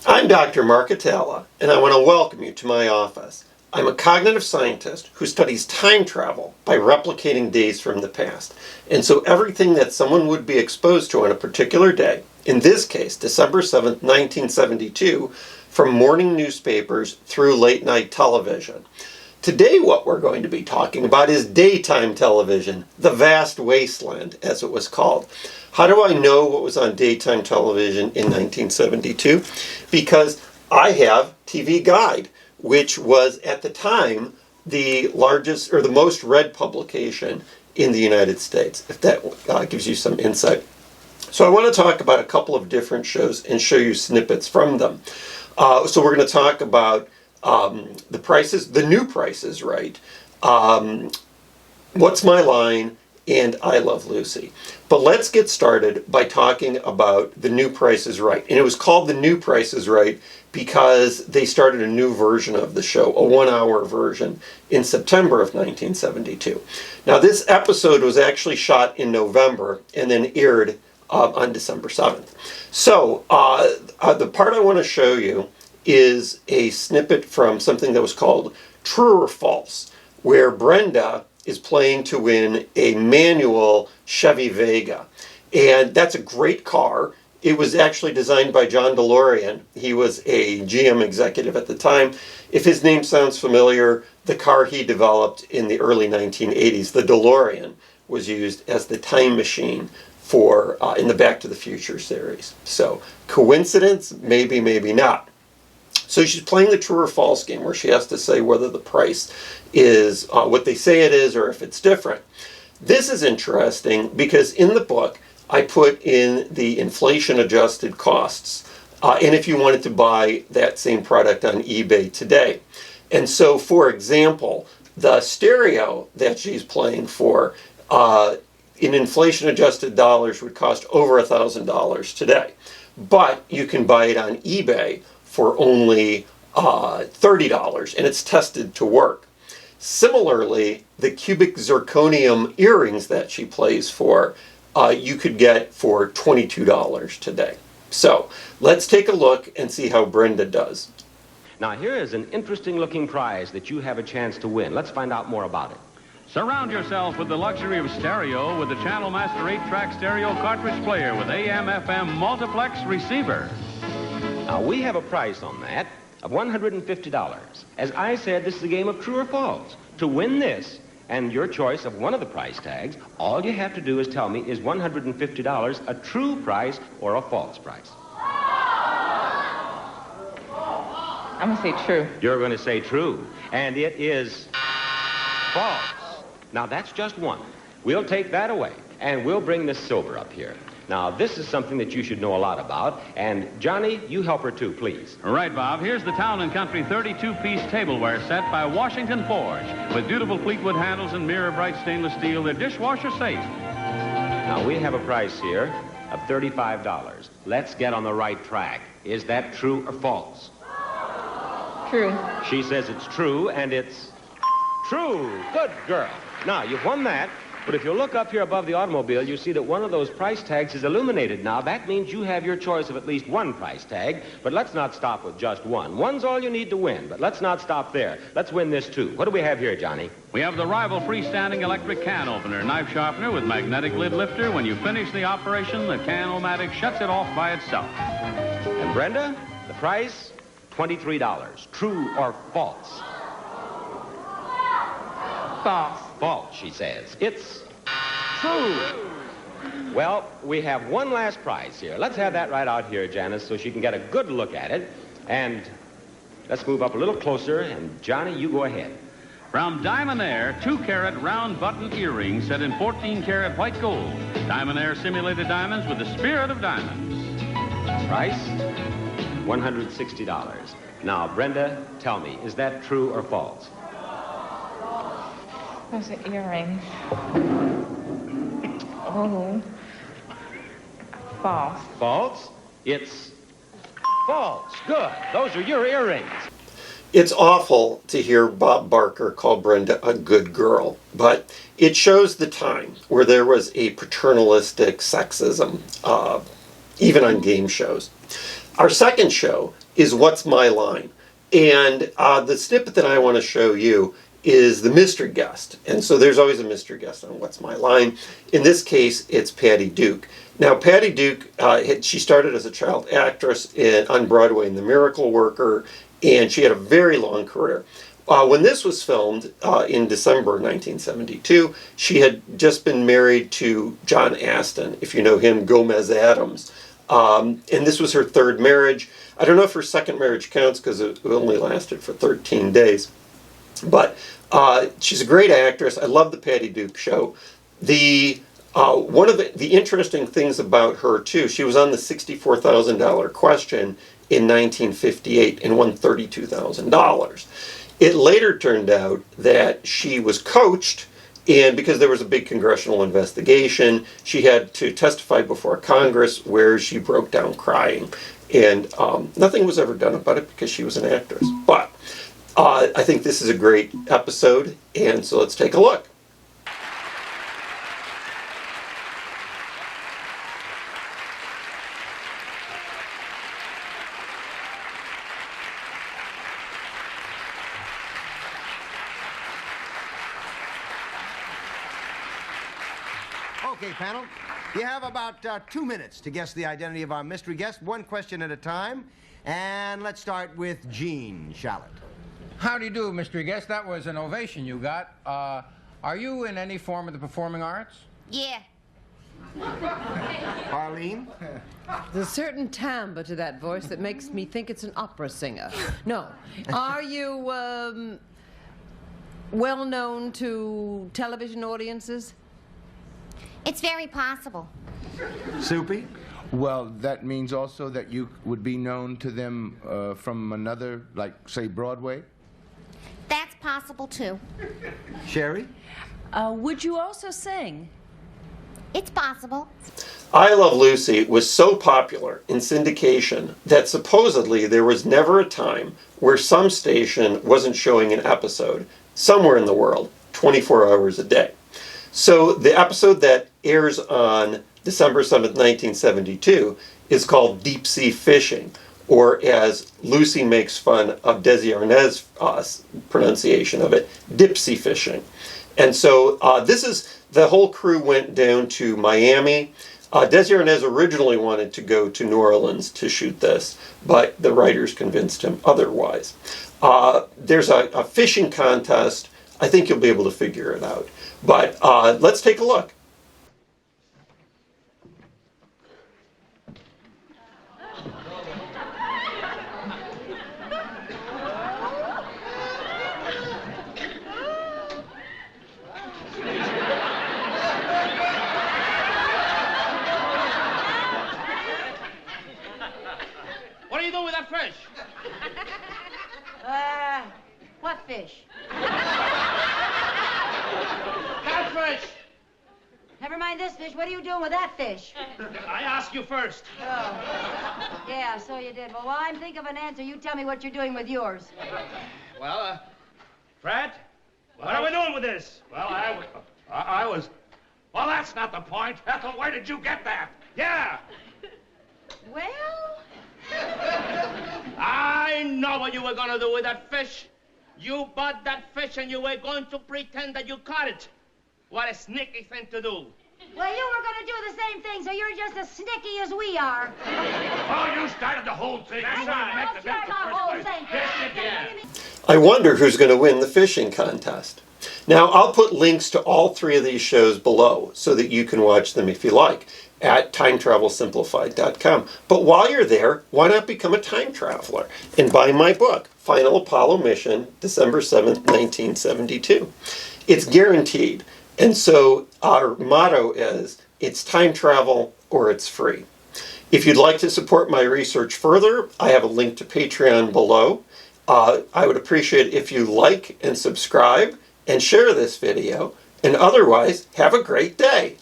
I'm Dr. Mark Atala, and I want to welcome you to my office. I'm a cognitive scientist who studies time travel by replicating days from the past. And so everything that someone would be exposed to on a particular day, in this case, December 7th, 1972, from morning newspapers through late night television. Today what we're going to be talking about is daytime television, the vast wasteland, as it was called. How do I know what was on daytime television in 1972? Because I have TV Guide, which was at the time the largest or the most read publication in the United States, if that gives you some insight. So I want to talk about a couple of different shows and show you snippets from them. So we're going to talk about the new Price is Right, What's My Line, and I Love Lucy. But let's get started by talking about The New Price is Right. And it was called The New Price is Right because they started a new version of the show, a 1-hour version, in September of 1972. Now this episode was actually shot in November and then aired on December 7th. So the part I want to show you is a snippet from something that was called True or False, where Brenda is playing to win a manual Chevy Vega. And that's a great car. It was actually designed by John DeLorean. He was a GM executive at the time. If his name sounds familiar, the car he developed in the early 1980s, the DeLorean, was used as the time machine for in the Back to the Future series. So coincidence? Maybe, maybe not. So she's playing the true or false game where she has to say whether the price is what they say it is or if it's different. This is interesting because in the book I put in the inflation adjusted costs and if you wanted to buy that same product on eBay today. And so for example, the stereo that she's playing for in inflation adjusted dollars would cost over $1,000 today. But you can buy it on eBay for only $30, and it's tested to work. Similarly, the cubic zirconium earrings that she plays for, you could get for $22 today. So let's take a look and see how Brenda does. Now here is an interesting looking prize that you have a chance to win. Let's find out more about it. Surround yourself with the luxury of stereo with the Channel Master 8-track stereo cartridge player with AM/FM multiplex receiver. Now, we have a price on that of $150. As I said, this is a game of true or false. To win this and your choice of one of the price tags, all you have to do is tell me, is $150 a true price or a false price? I'm going to say true. You're going to say true. And it is false. Now, that's just one. We'll take that away, and we'll bring this silver up here. Now, this is something that you should know a lot about. And, Johnny, you help her, too, please. All right, Bob. Here's the Town & Country 32-piece tableware set by Washington Forge with beautiful Fleetwood handles and mirror-bright stainless steel. They're dishwasher safe. Now, we have a price here of $35. Let's get on the right track. Is that true or false? True. She says it's true, and it's true. Good girl. Now, you've won that. But if you look up here above the automobile, you see that one of those price tags is illuminated. Now, that means you have your choice of at least one price tag, but let's not stop with just one. One's all you need to win, but let's not stop there. Let's win this, too. What do we have here, Johnny? We have the Rival freestanding electric can opener, knife sharpener with magnetic lid lifter. When you finish the operation, the can-o-matic shuts it off by itself. And Brenda, the price, $23. True or false? False. False, she says. It's true. Well, we have one last prize here. Let's have that right out here, Janice, so she can get a good look at it. And let's move up a little closer, and Johnny, you go ahead. From Diamond Air, 2-carat round button earrings set in 14-carat white gold. Diamond Air simulated diamonds with the spirit of diamonds. Price, $160. Now, Brenda, tell me, is that true or false? Those are earrings. Oh. False. False? It's false. Good. Those are your earrings. It's awful to hear Bob Barker call Brenda a good girl, but it shows the time where there was a paternalistic sexism, even on game shows. Our second show is What's My Line? And the snippet that I want to show you is the mystery guest. And so there's always a mystery guest on What's My Line. In this case, it's Patty Duke. Now, Patty Duke, she started as a child actress on Broadway in The Miracle Worker, and she had a very long career. When this was filmed in December 1972, she had just been married to John Aston, if you know him, Gomez Addams. And this was her third marriage. I don't know if her second marriage counts because it only lasted for 13 days. But she's a great actress. I love the Patty Duke show. One of the interesting things about her, too, she was on the $64,000 question in 1958 and won $32,000. It later turned out that she was coached, and because there was a big congressional investigation, she had to testify before Congress where she broke down crying. And nothing was ever done about it because she was an actress. But I think this is a great episode, and so let's take a look. Okay, panel. You have about 2 minutes to guess the identity of our mystery guest, one question at a time. And let's start with Gene Shalit. How do you do, mystery guest? That was an ovation you got. Are you in any form of the performing arts? Yeah. Arlene? There's a certain timbre to that voice that makes me think it's an opera singer. No. Are you, well known to television audiences? It's very possible. Soupy? Well, that means also that you would be known to them from another, like, say, Broadway? That's possible, too. Sherry? Would you also sing? It's possible. I Love Lucy was so popular in syndication that supposedly there was never a time where some station wasn't showing an episode somewhere in the world 24 hours a day. So the episode that airs on December 7th, 1972 is called Deep Sea Fishing, or as Lucy makes fun of Desi Arnaz's pronunciation of it, Dipsy Fishing. And so the whole crew went down to Miami. Desi Arnaz originally wanted to go to New Orleans to shoot this, but the writers convinced him otherwise. There's a fishing contest. I think you'll be able to figure it out. But let's take a look. What are you doing with that fish? What fish? That fish! Never mind this fish. What are you doing with that fish? I asked you first. Oh. Yeah, so you did. Well, while I'm thinking of an answer, you tell me what you're doing with yours. Well, Fred, what are we doing with this? Well, I was... Well, that's not the point. Ethel, where did you get that? Yeah! Well... I know what you were going to do with that fish. You bought that fish and you were going to pretend that you caught it. What a sneaky thing to do. Well, you were going to do the same thing, so you're just as snicky as we are. Oh, you started the whole thing. That's right. Don't start the whole thing. Yes, you did. I wonder who's going to win the fishing contest. Now, I'll put links to all three of these shows below so that you can watch them if you like at timetravelsimplified.com. But while you're there, why not become a time traveler and buy my book, Final Apollo Mission, December 7th, 1972. It's guaranteed. And so our motto is, it's time travel or it's free. If you'd like to support my research further, I have a link to Patreon below. I would appreciate if you like and subscribe and share this video. And otherwise, have a great day.